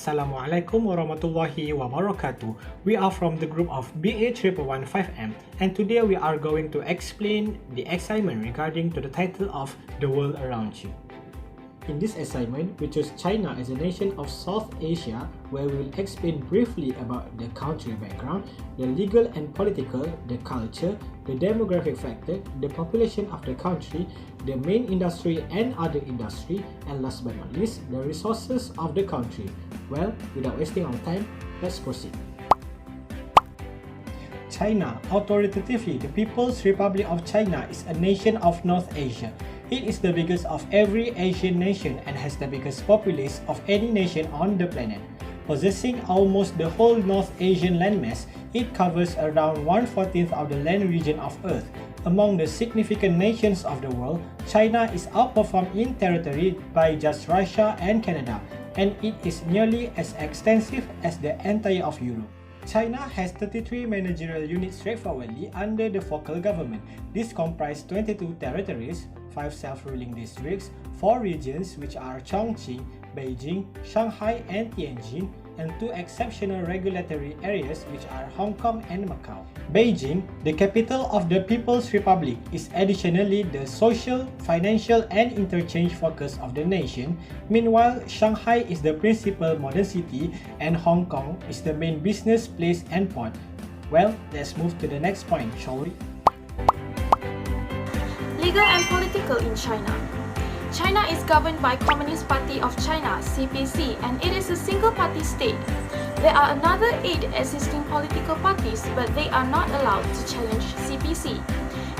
Assalamualaikum warahmatullahi wabarakatuh. We are from the group of BA111 and today we are going to explain the assignment regarding to the title of The World Around You. In this assignment, we chose China as a nation of South Asia, where we will explain briefly about the country background, the legal and political, the culture, the demographic factor, the population of the country, the main industry and other industry, and last but not least, the resources of the country. Well, without wasting our time, let's proceed. China, authoritatively, the People's Republic of China is a nation of North Asia. It is the biggest of every Asian nation and has the biggest populace of any nation on the planet. Possessing almost the whole North Asian landmass, it covers around 1/14 of the land region of Earth. Among the significant nations of the world, China is outperformed in territory by just Russia and Canada, and it is nearly as extensive as the entire of Europe. China has 33 managerial units straightforwardly under the focal government. This comprises 22 territories, 5 self-ruling districts, 4 regions which are Chongqing, Beijing, Shanghai and Tianjin, and 2 exceptional regulatory areas which are Hong Kong and Macau. Beijing, the capital of the People's Republic, is additionally the social, financial and interchange focus of the nation. Meanwhile, Shanghai is the principal modern city and Hong Kong is the main business place and port. Well, let's move to the next point, shall we? Legal and political in China. China is governed by Communist Party of China (CPC) and it is a single-party state. There are another 8 existing political parties, but they are not allowed to challenge CPC.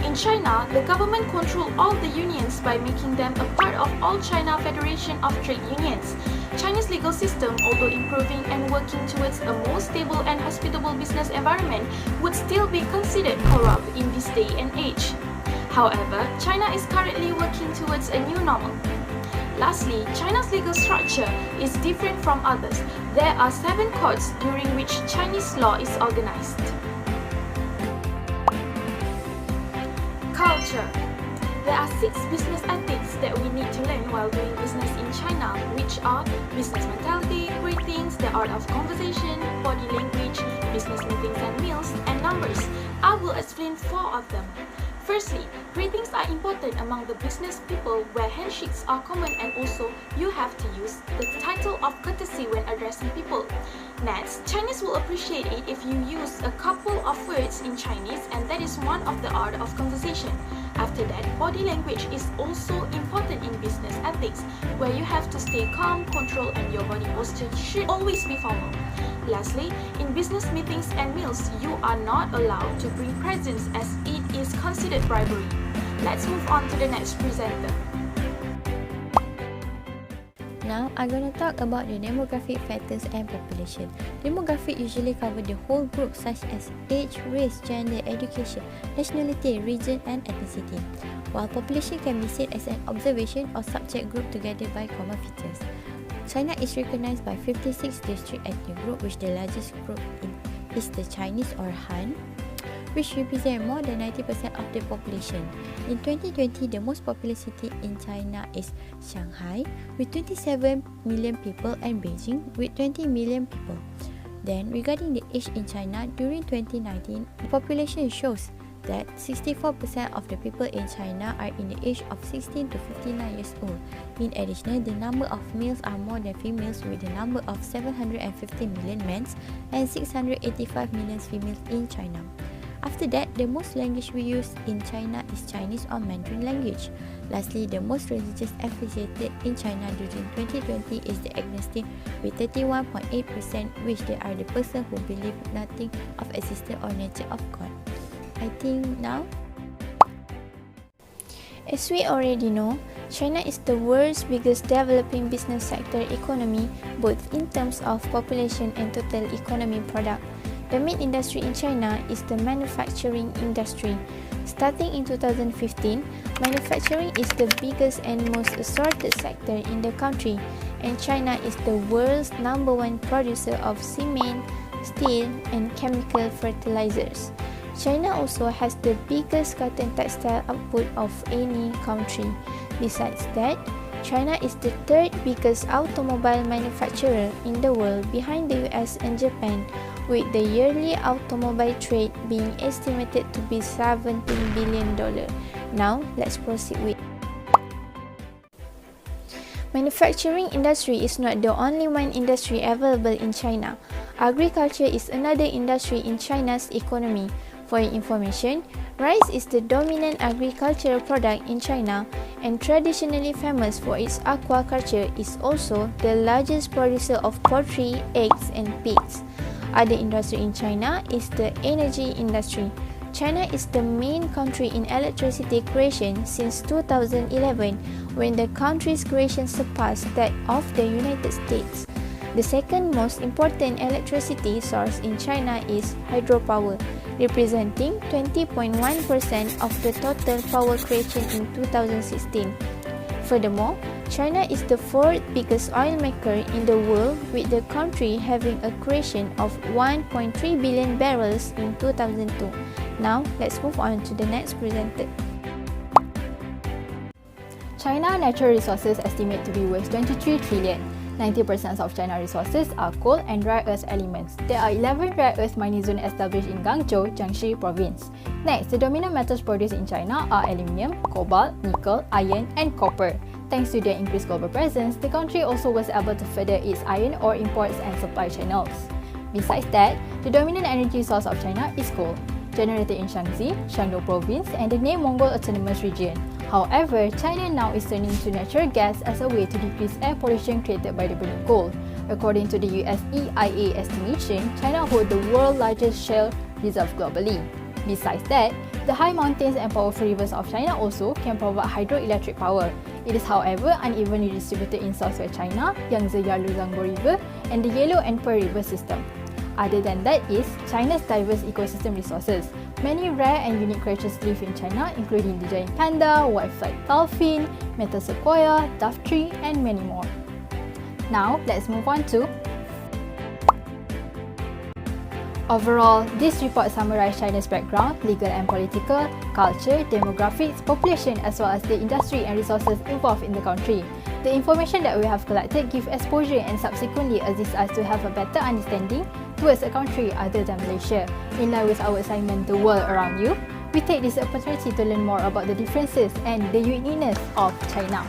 In China, the government controls all the unions by making them a part of All China Federation of Trade Unions. Chinese legal system, although improving and working towards a more stable and hospitable business environment, would still be considered corrupt in this day and age. However, China is currently working towards a new normal. Lastly, China's legal structure is different from others. There are 7 courts during which Chinese law is organized. Culture. There are 6 business ethics that we need to learn while doing business in China, which are business mentality, greetings, the art of conversation, body language, business meetings and meals, and numbers. I will explain 4 of them. Firstly, greetings are important among the business people where handshakes are common and also you have to use the title of courtesy when addressing people. Next, Chinese will appreciate it if you use a couple of words in Chinese and that is one of the art of conversation. After that, body language is also important in business ethics where you have to stay calm, control and your body posture should always be formal. Lastly, in business meetings and meals, you are not allowed to bring presents as it is considered bribery. Let's move on to the next presenter. Now, I'm going to talk about the demographic factors and population. Demographic usually cover the whole group such as age, race, gender, education, nationality, region and ethnicity, while population can be seen as an observation or subject group together by common features. China is recognized by 56 district ethnic group, which the largest group is the Chinese or Han, which represent more than 90% of the population. In 2020, the most populous city in China is Shanghai with 27 million people and Beijing with 20 million people. Then, regarding the age in China, during 2019, the population shows that 64% of the people in China are in the age of 16 to 59 years old. In addition, the number of males are more than females with the number of 750 million men and 685 million females in China. After that, the most language we use in China is Chinese or Mandarin language. Lastly, the most religious affiliated in China during 2020 is the agnostic with 31.8%, which they are the person who believe nothing of existence or nature of God. I think now. As we already know, China is the world's biggest developing business sector economy, both in terms of population and total economy product. The main industry in China is the manufacturing industry. Starting in 2015, manufacturing is the biggest and most assorted sector in the country, and China is the world's #1 producer of cement, steel, and chemical fertilizers. China also has the biggest cotton textile output of any country. Besides that, China is the third biggest automobile manufacturer in the world behind the US and Japan, with the yearly automobile trade being estimated to be $17 billion. Now, let's proceed with manufacturing industry is not the only one industry available in China. Agriculture is another industry in China's economy. For your information, rice is the dominant agricultural product in China and traditionally famous for its aquaculture, is also the largest producer of poultry, eggs and pigs. Other industry in China is the energy industry. China is the main country in electricity creation since 2011, when the country's creation surpassed that of the United States. The second most important electricity source in China is hydropower, representing 20.1% of the total power creation in 2016. Furthermore, China is the fourth biggest oil maker in the world, with the country having a creation of 1.3 billion barrels in 2002. Now, let's move on to the next presenter. China natural resources estimate to be worth 23 trillion. 90% of China resources are coal and rare earth elements. There are 11 rare earth mining zones established in Guangzhou, Jiangxi province. Next, the dominant metals produced in China are aluminium, cobalt, nickel, iron and copper. Thanks to their increased global presence, the country also was able to further its iron ore imports and supply channels. Besides that, the dominant energy source of China is coal, generated in Shaanxi, Shandong province and the Near Mongol Autonomous region. However, China now is turning to natural gas as a way to decrease air pollution created by the burning coal. According to the US EIA estimation, China holds the world's largest shale reserve globally. Besides that, the high mountains and powerful rivers of China also can provide hydroelectric power. It is, however, unevenly distributed in southwest China, Yangtze-Yangtze River and the Yellow and Pearl River system. Other than that is China's diverse ecosystem resources. Many rare and unique creatures live in China, including the giant panda, white-flagged dolphin, metal sequoia, dove tree, and many more. Now, let's move on to overall, this report summarizes China's background, legal and political, culture, demographics, population as well as the industry and resources involved in the country. The information that we have collected gives exposure and subsequently assists us to have a better understanding towards a country other than Malaysia. In line with our assignment, The World Around You, we take this opportunity to learn more about the differences and the uniqueness of China.